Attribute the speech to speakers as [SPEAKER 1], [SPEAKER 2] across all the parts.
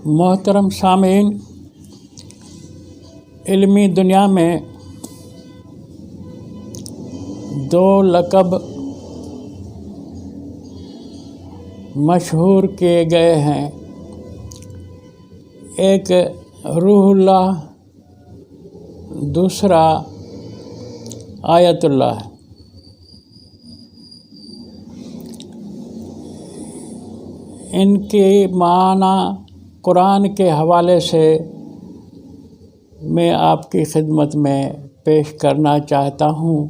[SPEAKER 1] محترم سامعین، علمی دنیا میں دو لقب مشہور کیے گئے ہیں، ایک روح اللہ، دوسرا آیت اللہ۔ ان کے معنی قرآن کے حوالے سے میں آپ کی خدمت میں پیش کرنا چاہتا ہوں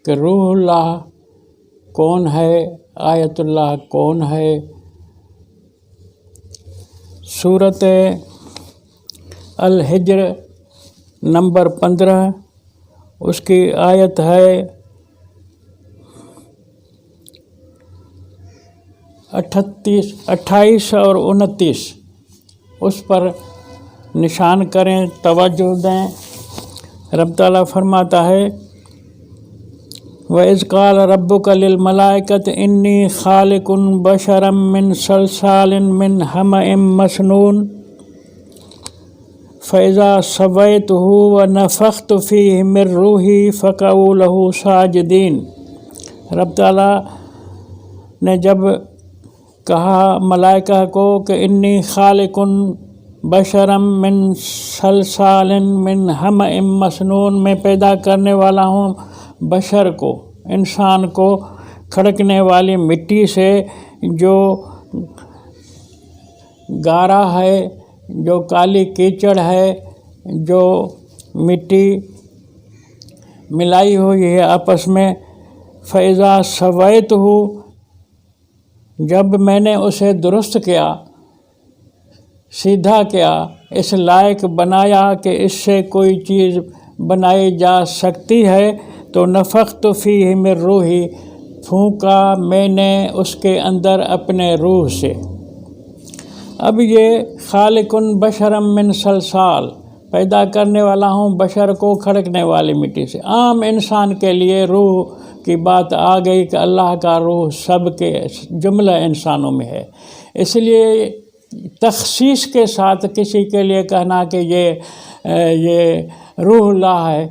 [SPEAKER 1] کہ روح اللہ کون ہے، آیت اللہ کون ہے۔ سورۃ الحجر نمبر 15، اس کی آیت ہے 28 اور 29، اس پر نشان کریں، توجہ دیں۔ رب تعالیٰ فرماتا ہے وَإِذْ قَالَ رَبُّكَ لِلْمَلَائِكَةِ إِنِّي خَالِقٌ بَشَرًا مِّن صَلْصَالٍ مِّنْ حَمَإٍ مَّسْنُونٍ فَإِذَا سَوَّيْتُهُ وَنَفَخْتُ فِيهِ مِن رُّوحِي فَقَعُوا لَهُ سَاجِدِينَ۔ رب تعالیٰ نے جب کہا ملائکہ کو کہ انی خالق بشرم من صلصال من حمأ مسنون، میں پیدا کرنے والا ہوں بشر کو، انسان کو کھڑکنے والی مٹی سے، جو گارا ہے، جو کالی کیچڑ ہے، جو مٹی ملائی ہوئی ہے آپس میں۔ فَإِذَا سَوَّيْتُهُ، جب میں نے اسے درست کیا، سیدھا کیا، اس لائق بنایا کہ اس سے کوئی چیز بنائی جا سکتی ہے، تو نفخت فیہ من روحی، پھونکا میں نے اس کے اندر اپنے روح سے۔ اب یہ خالق بشرم من صلصال، پیدا کرنے والا ہوں بشر کو کھڑکنے والی مٹی سے۔ عام انسان کے لیے روح کی بات آ گئی کہ اللہ کا روح سب کے جملہ انسانوں میں ہے، اس لیے تخصیص کے ساتھ کسی کے لیے کہنا کہ یہ روح اللہ ہے،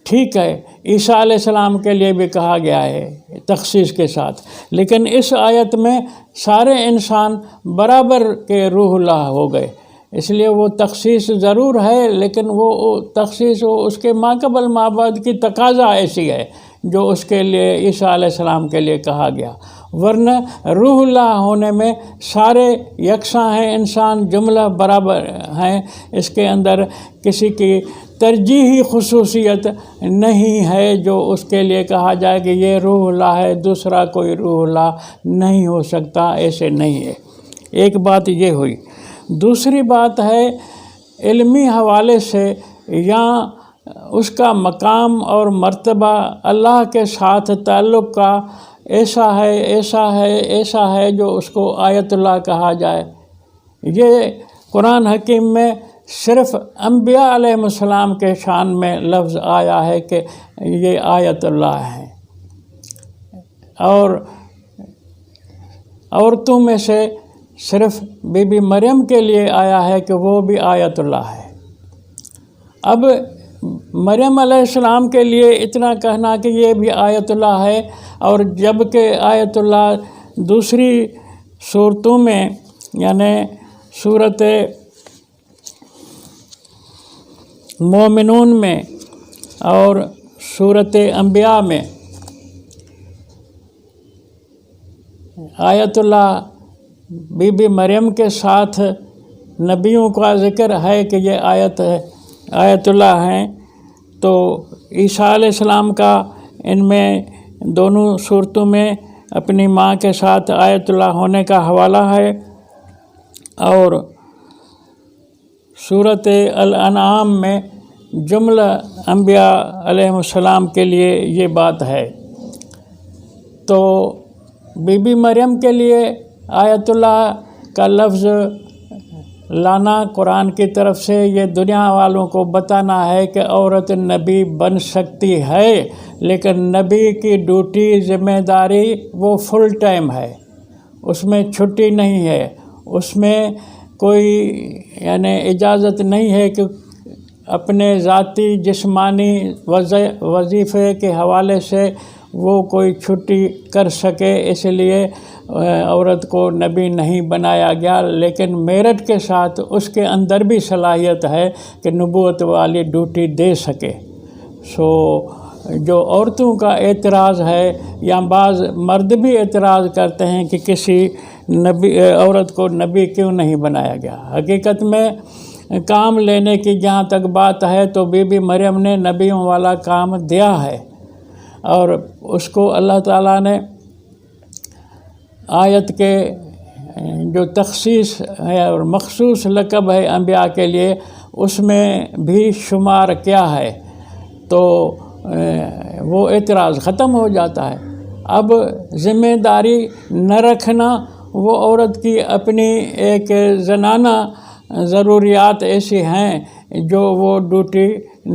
[SPEAKER 1] ٹھیک ہے۔ عیسیٰ علیہ السلام کے لیے بھی کہا گیا ہے تخصیص کے ساتھ، لیکن اس آیت میں سارے انسان برابر کے روح اللہ ہو گئے، اس لیے وہ تخصیص ضرور ہے، لیکن وہ تخصیص اس کے ماقبل مابعد کی تقاضا ایسی ہے جو اس کے لیے عیسیٰ علیہ السلام کے لیے کہا گیا، ورنہ روح اللہ ہونے میں سارے یکساں ہیں، انسان جملہ برابر ہیں، اس کے اندر کسی کی ترجیحی خصوصیت نہیں ہے جو اس کے لیے کہا جائے کہ یہ روح اللہ ہے، دوسرا کوئی روح اللہ نہیں ہو سکتا، ایسے نہیں ہے۔ ایک بات یہ ہوئی۔ دوسری بات ہے علمی حوالے سے یا اس کا مقام اور مرتبہ اللہ کے ساتھ تعلق کا ایسا ہے جو اس کو آیت اللہ کہا جائے۔ یہ قرآن حکیم میں صرف انبیاء علیہ السلام کے شان میں لفظ آیا ہے کہ یہ آیت اللہ ہے، اور عورتوں میں سے صرف بی بی مریم کے لیے آیا ہے کہ وہ بھی آیت اللہ ہے۔ اب مریم علیہ السلام کے لیے اتنا کہنا کہ یہ بھی آیت اللہ ہے، اور جب کہ آیت اللہ دوسری صورتوں میں، یعنی سورۃ مومنون میں اور سورۃ انبیاء میں آیت اللہ بی بی مریم کے ساتھ نبیوں کا ذکر ہے کہ یہ آیت اللہ ہیں، تو عیسیٰ علیہ السلام کا ان میں دونوں صورتوں میں اپنی ماں کے ساتھ آیت اللہ ہونے کا حوالہ ہے، اور سورۃ الانعام میں جملہ انبیاء علیہ السلام کے لیے یہ بات ہے۔ تو بی بی مریم کے لیے آیت اللہ کا لفظ لانا قرآن کی طرف سے یہ دنیا والوں کو بتانا ہے کہ عورت نبی بن سکتی ہے، لیکن نبی کی ڈیوٹی، ذمہ داری وہ فل ٹائم ہے، اس میں چھٹی نہیں ہے، اس میں کوئی یعنی اجازت نہیں ہے کہ اپنے ذاتی جسمانی وظیفے کے حوالے سے وہ کوئی چھٹی کر سکے، اس لیے عورت کو نبی نہیں بنایا گیا، لیکن میرٹ کے ساتھ اس کے اندر بھی صلاحیت ہے کہ نبوت والی ڈیوٹی دے سکے۔ جو عورتوں کا اعتراض ہے یا بعض مرد بھی اعتراض کرتے ہیں کہ کسی عورت کو نبی کیوں نہیں بنایا گیا، حقیقت میں کام لینے کی جہاں تک بات ہے تو بی بی مریم نے نبیوں والا کام دیا ہے، اور اس کو اللہ تعالیٰ نے آیت کے جو تخصیص ہے اور مخصوص لقب ہے انبیاء کے لیے، اس میں بھی شمار کیا ہے، تو وہ اعتراض ختم ہو جاتا ہے۔ اب ذمہ داری نہ رکھنا، وہ عورت کی اپنی ایک زنانہ ضروریات ایسی ہیں جو وہ ڈیوٹی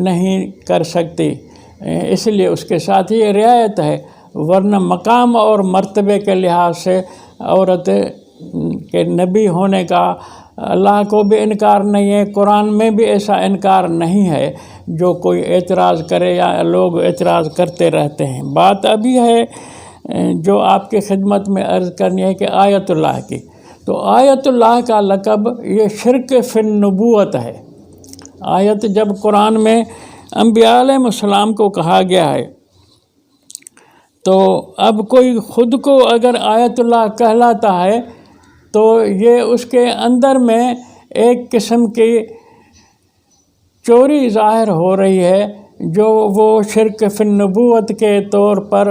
[SPEAKER 1] نہیں کر سکتی، اس لیے اس کے ساتھ یہ رعایت ہے، ورنہ مقام اور مرتبے کے لحاظ سے عورت کے نبی ہونے کا اللہ کو بھی انکار نہیں ہے، قرآن میں بھی ایسا انکار نہیں ہے۔ جو کوئی اعتراض کرے یا لوگ اعتراض کرتے رہتے ہیں، بات ابھی ہے جو آپ کی خدمت میں عرض کرنی ہے کہ آیت اللہ کی، تو آیت اللہ کا لقب یہ شرک فی النبوت ہے۔ آیت جب قرآن میں انبیاء علیہ السلام کو کہا گیا ہے، تو اب کوئی خود کو اگر آیت اللہ کہلاتا ہے تو یہ اس کے اندر میں ایک قسم کی چوری ظاہر ہو رہی ہے، جو وہ شرک فی النبوت کے طور پر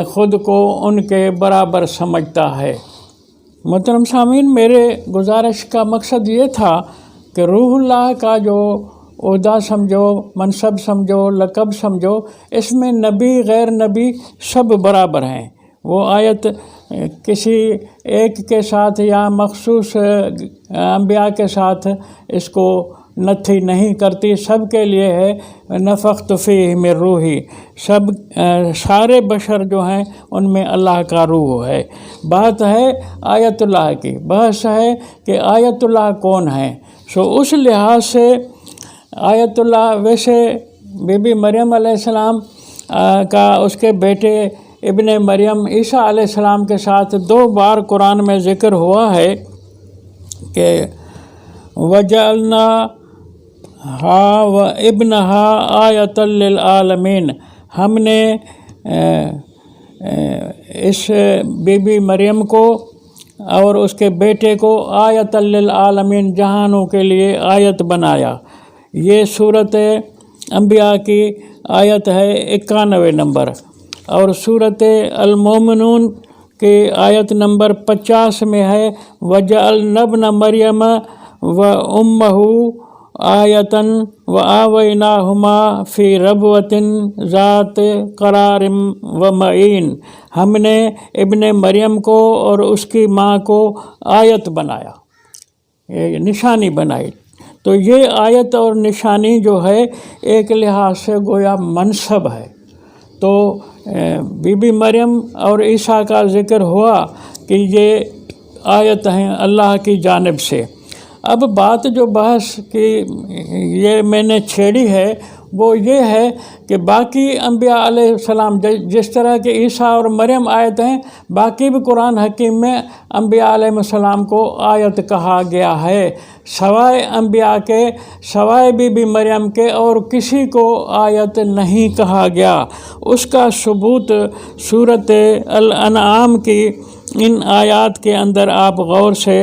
[SPEAKER 1] خود کو ان کے برابر سمجھتا ہے۔ محترم سامعین، میرے گزارش کا مقصد یہ تھا کہ روح اللہ کا جو عہدہ سمجھو، منصب سمجھو، لقب سمجھو، اس میں نبی غیر نبی سب برابر ہیں۔ وہ آیت کسی ایک کے ساتھ یا مخصوص انبیاء کے ساتھ اس کو نتھی نہیں کرتی، سب کے لیے ہے نفخت فیہ من روحی، سارے بشر جو ہیں ان میں اللہ کا روح ہے۔ بات ہے آیت اللہ کی، بحث ہے کہ آیت اللہ کون ہے۔ اس لحاظ سے آیت اللہ ویسے بی بی مریم علیہ السلام کا اس کے بیٹے ابن مریم عیسیٰ علیہ السلام کے ساتھ 2 بار قرآن میں ذکر ہوا ہے کہ وَجَعَلْنَاهَا وَإِبْنَهَا آیَةً لِلْعَالَمِينَ، ہم نے اس بی بی مریم کو اور اس کے بیٹے کو آیۃ للعالمین، جہانوں کے لیے آیت بنایا۔ یہ سورۃ انبیاء کی آیت ہے 91 نمبر، اور سورۃ المومنون کی آیت نمبر 50 میں ہے وَجَعَلْنَا ابْنَ مَرْيَمَ وَأُمَّهُ آیَةً وَآوَيْنَاهُمَا فِي رَبْوَةٍ ذَاتِ قَرَارٍ وَمَعِینٍ، ہم نے ابن مریم کو اور اس کی ماں کو آیت بنایا، نشانی بنائی۔ تو یہ آیت اور نشانی جو ہے ایک لحاظ سے گویا منصب ہے۔ تو بی بی مریم اور عیسیٰ کا ذکر ہوا کہ یہ آیت ہیں اللہ کی جانب سے۔ اب بات جو بحث کی یہ میں نے چھیڑی ہے وہ یہ ہے کہ باقی انبیاء علیہ السلام جس طرح کہ عیسیٰ اور مریم آیت ہیں، باقی بھی قرآن حکیم میں انبیاء علیہ السلام کو آیت کہا گیا ہے، سوائے انبیاء کے، سوائے بی بی مریم کے اور کسی کو آیت نہیں کہا گیا۔ اس کا ثبوت سورۃ الانعام کی ان آیات کے اندر آپ غور سے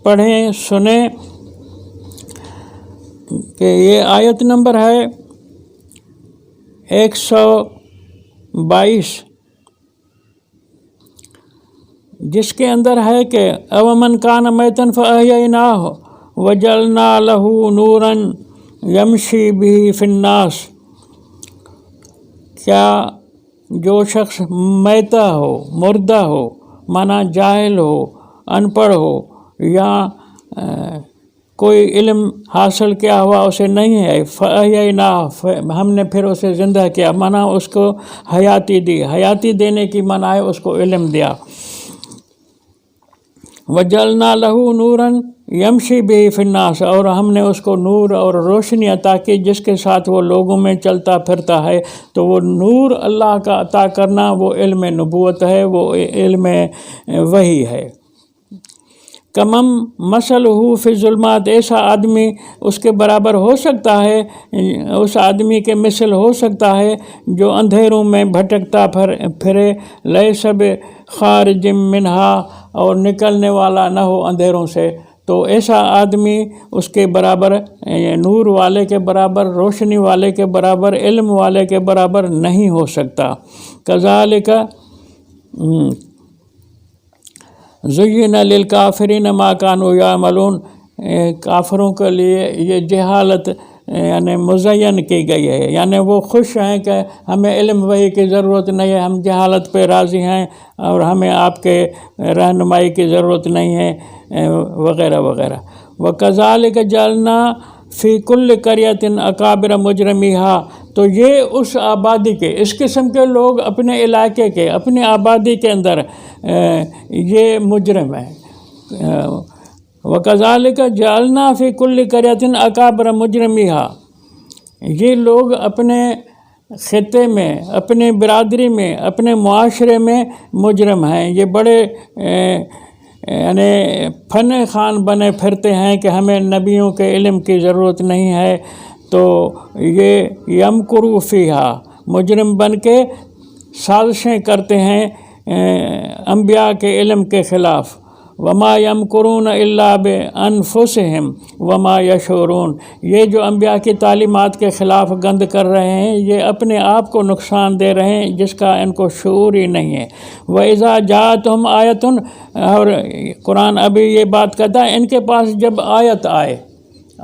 [SPEAKER 1] پڑھیں، سنیں کہ یہ آیت نمبر ہے 122، جس کے اندر ہے کہ اومن کان میتن فاحییناہ وجعلنا لہ نورا یمشی بہ فی الناس، کیا جو شخص میتہ ہو، مردہ ہو، مانا جاہل ہو، ان پڑھ ہو، یا کوئی علم حاصل کیا ہوا اسے نہیں ہے، فاحییناہ، ہم نے پھر اسے زندہ کیا، مانا اس کو حیاتی دی، حیاتی دینے کی معنی ہے اس کو علم دیا۔ وجعلنا لہو نوراً یمشی بہ فی الناس، اور ہم نے اس کو نور اور روشنی عطا کی جس کے ساتھ وہ لوگوں میں چلتا پھرتا ہے۔ تو وہ نور اللہ کا عطا کرنا وہ علم نبوت ہے، وہ علم وحی ہے۔ کمم مثلہ فی الظلمات، ایسا آدمی اس کے برابر ہو سکتا ہے، اس آدمی کے مثل ہو سکتا ہے جو اندھیروں میں بھٹکتا پھرے، لیس بخارج منہا، اور نکلنے والا نہ ہو اندھیروں سے۔ تو ایسا آدمی اس کے برابر، نور والے کے برابر، روشنی والے کے برابر، علم والے کے برابر نہیں ہو سکتا۔ کذالک زین للکافرین ما کانوا یعملون، کافروں کے لیے یہ جہالت یعنی مزین کی گئی ہے، یعنی وہ خوش ہیں کہ ہمیں علم وحی کی ضرورت نہیں ہے، ہم جہالت پہ راضی ہیں اور ہمیں آپ کے رہنمائی کی ضرورت نہیں ہے، وغیرہ وغیرہ۔ وَكَذَلِكَ جَعَلْنَا فی کل قریۃ اکابر مجرمیہا، تو یہ اس آبادی کے، اس قسم کے لوگ اپنے علاقے کے، اپنی آبادی کے اندر یہ مجرم ہیں۔ وَكَذَلِكَ جَعَلْنَا فِي كُلِّ قَرْيَةٍ أَكَابِرَ مُجْرِمِيهَا، یہ لوگ اپنے خطے میں، اپنے برادری میں، اپنے معاشرے میں مجرم ہیں، یہ بڑے یعنی فن خان بنے پھرتے ہیں کہ ہمیں نبیوں کے علم کی ضرورت نہیں ہے۔ تو یہ یمکروا فیہا، مجرم بن کے سازشیں کرتے ہیں انبیاء کے علم کے خلاف۔ وما یمکرون الا بانفسہم وما یشعرون، یہ جو انبیاء کی تعلیمات کے خلاف گند کر رہے ہیں یہ اپنے آپ کو نقصان دے رہے ہیں جس کا ان کو شعور ہی نہیں ہے۔ وَإِذَا جَاءَتْهُمْ آیَةٌ، اور قرآن ابھی یہ بات کہتا ہے ان کے پاس جب آیت آئے،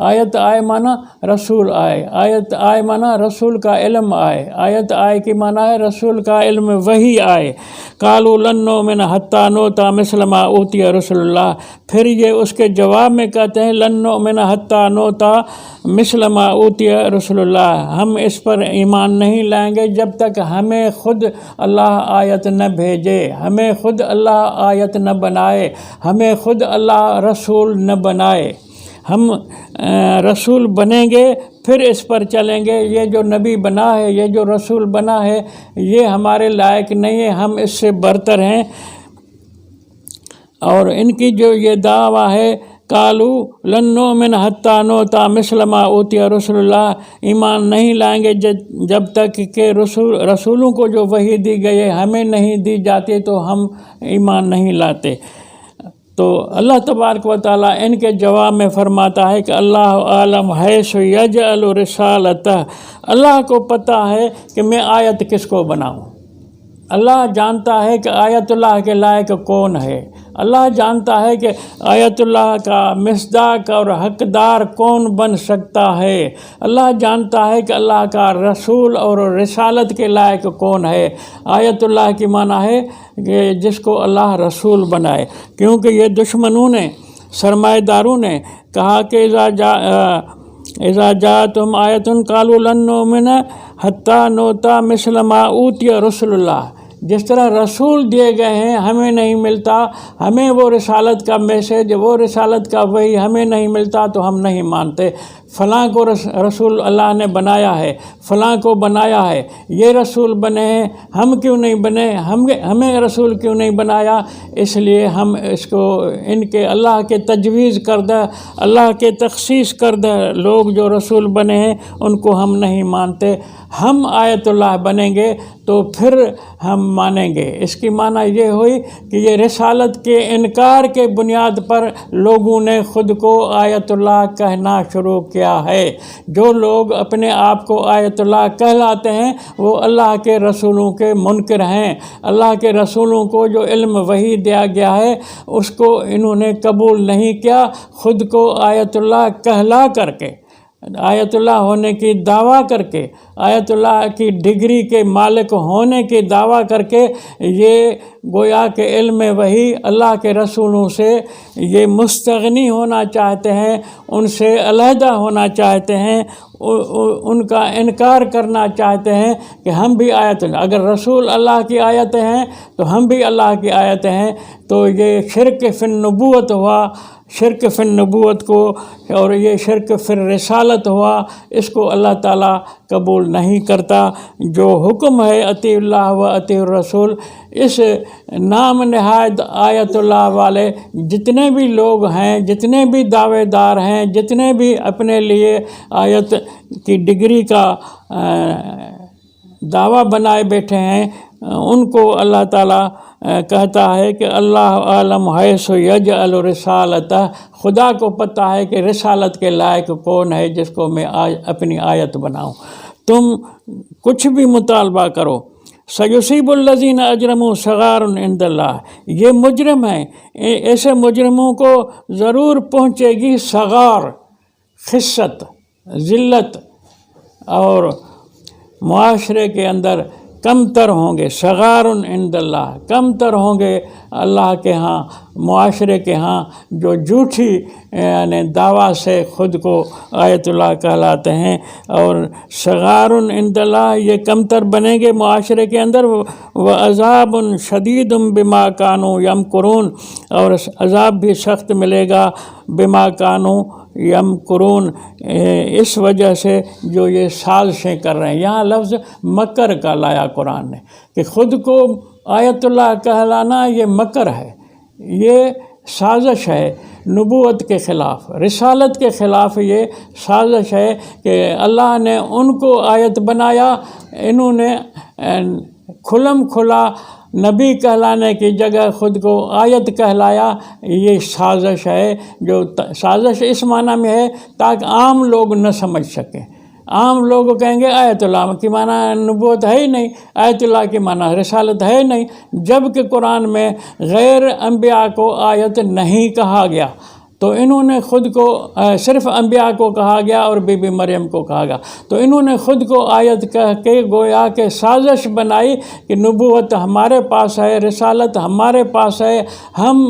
[SPEAKER 1] آیت آئے مانا رسول آئے، آیت آئے مانا رسول کا علم آئے، آیت آئے کی مانا ہے رسول کا علم وحی آئے۔ قالوا لن نؤمن حتی نؤتی مثل ما اوتی رسول اللہ، پھر یہ اس کے جواب میں کہتے ہیں لن نؤمن حتی نؤتی مثل ما اوتی رسول اللہ، ہم اس پر ایمان نہیں لائیں گے جب تک ہمیں خود اللہ آیت نہ بھیجے، ہمیں خود اللہ آیت نہ بنائے، ہمیں خود اللہ رسول نہ بنائے۔ ہم رسول بنیں گے پھر اس پر چلیں گے، یہ جو نبی بنا ہے، یہ جو رسول بنا ہے یہ ہمارے لائق نہیں ہے، ہم اس سے برتر ہیں۔ اور ان کی جو یہ دعویٰ ہے قالوا لن نؤمن حتی نؤتی مثل ما اوتی رسول اللہ، ایمان نہیں لائیں گے جب تک کہ رسولوں کو جو وحی دی گئی ہے ہمیں نہیں دی جاتی تو ہم ایمان نہیں لاتے۔ تو اللہ تبارک و تعالیٰ ان کے جواب میں فرماتا ہے کہ اللہ عالم حیث یجعل رسالتہ، اللہ کو پتہ ہے کہ میں آیت کس کو بناؤں، اللہ جانتا ہے کہ آیت اللہ کے لائق کون ہے، اللہ جانتا ہے کہ آیت اللہ کا مصداق اور حقدار کون بن سکتا ہے، اللہ جانتا ہے کہ اللہ کا رسول اور رسالت کے لائق کون ہے۔ آیت اللہ کی معنی ہے کہ جس کو اللہ رسول بنائے، کیونکہ یہ دشمنوں نے، سرمایہ داروں نے کہا کہ اذا جاءتہم آیۃ قالوا لن نؤمن حتی نؤتی مثل ما اوتی رسول اللہ، جس طرح رسول دیے گئے ہیں ہمیں نہیں ملتا، ہمیں وہ رسالت کا میسج، وہ رسالت کا وحی ہمیں نہیں ملتا تو ہم نہیں مانتے۔ فلاں کو رسول اللہ نے بنایا ہے، فلاں کو بنایا ہے، یہ رسول بنے ہیں، ہم کیوں نہیں بنے، ہمیں رسول کیوں نہیں بنایا؟ اس لیے ہم اس کو ان کے اللہ کے تجویز کردہ، اللہ کے تخصیص کردہ لوگ جو رسول بنے ہیں ان کو ہم نہیں مانتے۔ ہم آیت اللہ بنیں گے تو پھر ہم مانیں گے۔ اس کی معنی یہ ہوئی کہ یہ رسالت کے انکار کے بنیاد پر لوگوں نے خود کو آیت اللہ کہنا شروع کیا ہے۔ جو لوگ اپنے آپ کو آیت اللہ کہلاتے ہیں وہ اللہ کے رسولوں کے منکر ہیں، اللہ کے رسولوں کو جو علم وحی دیا گیا ہے اس کو انہوں نے قبول نہیں کیا، خود کو آیت اللہ کہلا کر کے، آیت اللہ ہونے کی دعویٰ کر کے، آیت اللہ کی ڈگری کے مالک ہونے کی دعویٰ کر کے یہ گویا کہ علم وحی اللہ کے رسولوں سے یہ مستغنی ہونا چاہتے ہیں، ان سے علیحدہ ہونا چاہتے ہیں، ان کا انکار کرنا چاہتے ہیں کہ ہم بھی آیت، اگر رسول اللہ کی آیتیں ہیں تو ہم بھی اللہ کی آیتیں ہیں، تو یہ شرک فی النبوت ہوا، شرک فی النبوت کو، اور یہ شرک فی الرسالت ہوا، اس کو اللہ تعالیٰ قبول نہیں کرتا۔ جو حکم ہے اطیع اللہ و اطیع الرسول، اس نام نہاد آیت اللہ والے جتنے بھی لوگ ہیں، جتنے بھی دعوے دار ہیں، جتنے بھی اپنے لیے آیت کی ڈگری کا دعویٰ بنائے بیٹھے ہیں، ان کو اللہ تعالیٰ کہتا ہے کہ اللہ عالم حیث یجعل رسالتہ، خدا کو پتہ ہے کہ رسالت کے لائق کون ہے جس کو میں اپنی آیت بناؤں۔ تم کچھ بھی مطالبہ کرو، سیصیب الذین اجرموا صغار عند اللہ، یہ مجرم ہیں، ایسے مجرموں کو ضرور پہنچے گی صغار، خست، ذلت، اور معاشرے کے اندر کم تر ہوں گے، صغار عند اللہ، کم تر ہوں گے اللہ کے ہاں، معاشرے کے ہاں، جو جھوٹی یعنی دعویٰ سے خود کو آیت اللہ کہلاتے ہیں، اور صغار عند اللہ یہ کم تر بنیں گے معاشرے کے اندر، وعذاب شدید بما کانوا یمکرون، اور عذاب بھی سخت ملے گا بما کانوا یمکرون، اس وجہ سے جو یہ سازشیں کر رہے ہیں۔ یہاں لفظ مکر کا لایا قرآن نے، کہ خود کو آیت اللہ کہلانا یہ مکر ہے، یہ سازش ہے نبوت کے خلاف، رسالت کے خلاف یہ سازش ہے کہ اللہ نے ان کو آیت بنایا، انہوں نے کھلم کھلا نبی کہلانے کی جگہ خود کو آیت کہلایا، یہ سازش ہے۔ جو سازش اس معنی میں ہے تاکہ عام لوگ نہ سمجھ سکیں، عام لوگ کہیں گے آیت اللہ کی معنی نبوت ہے ہی نہیں، آیت اللہ کی معنی رسالت ہے نہیں، جبکہ قرآن میں غیر انبیاء کو آیت نہیں کہا گیا، تو انہوں نے خود کو صرف انبیاء کو کہا گیا اور بی بی مریم کو کہا گیا، تو انہوں نے خود کو آیت کہہ کے گویا کہ سازش بنائی کہ نبوت ہمارے پاس ہے، رسالت ہمارے پاس ہے، ہم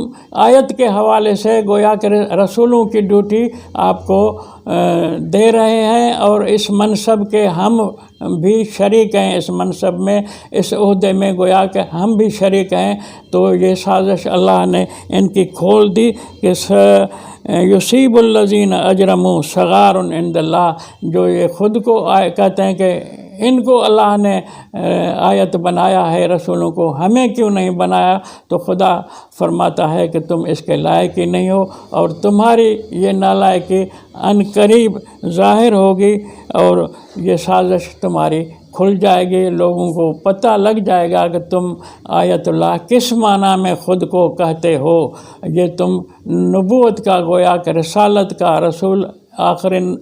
[SPEAKER 1] آیت کے حوالے سے گویا کہ رسولوں کی ڈیوٹی آپ کو دے رہے ہیں، اور اس منصب کے ہم بھی شریک ہیں، اس منصب میں، اس عہدے میں گویا کہ ہم بھی شریک ہیں۔ تو یہ سازش اللہ نے ان کی کھول دی کہ یصیب الذین اجرموا صغار عند اللہ، جو یہ خود کو کہتے ہیں کہ ان کو اللہ نے آیت بنایا ہے رسولوں کو، ہمیں کیوں نہیں بنایا؟ تو خدا فرماتا ہے کہ تم اس کے لائق ہی نہیں ہو، اور تمہاری یہ نالائقی عن قریب ظاہر ہوگی، اور یہ سازش تمہاری کھل جائے گی، لوگوں کو پتہ لگ جائے گا کہ تم آیت اللہ کس معنی میں خود کو کہتے ہو۔ یہ تم نبوت کا گویا کہ رسالت کا، رسول آخرین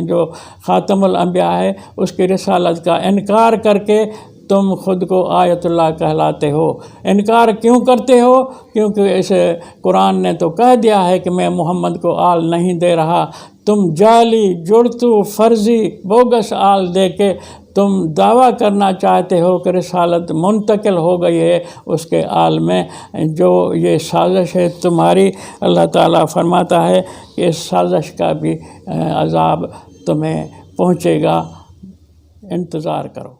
[SPEAKER 1] جو خاتم الانبیاء ہے اس کی رسالت کا انکار کر کے تم خود کو آیت اللہ کہلاتے ہو۔ انکار کیوں کرتے ہو؟ کیونکہ اس قرآن نے تو کہہ دیا ہے کہ میں محمد کو آل نہیں دے رہا، تم جعلی، جڑتو، فرضی، بوگس آل دے کے تم دعویٰ کرنا چاہتے ہو کہ رسالت منتقل ہو گئی ہے اس کے آل میں، جو یہ سازش ہے تمہاری۔ اللہ تعالیٰ فرماتا ہے کہ اس سازش کا بھی عذاب تمہیں پہنچے گا، انتظار کرو۔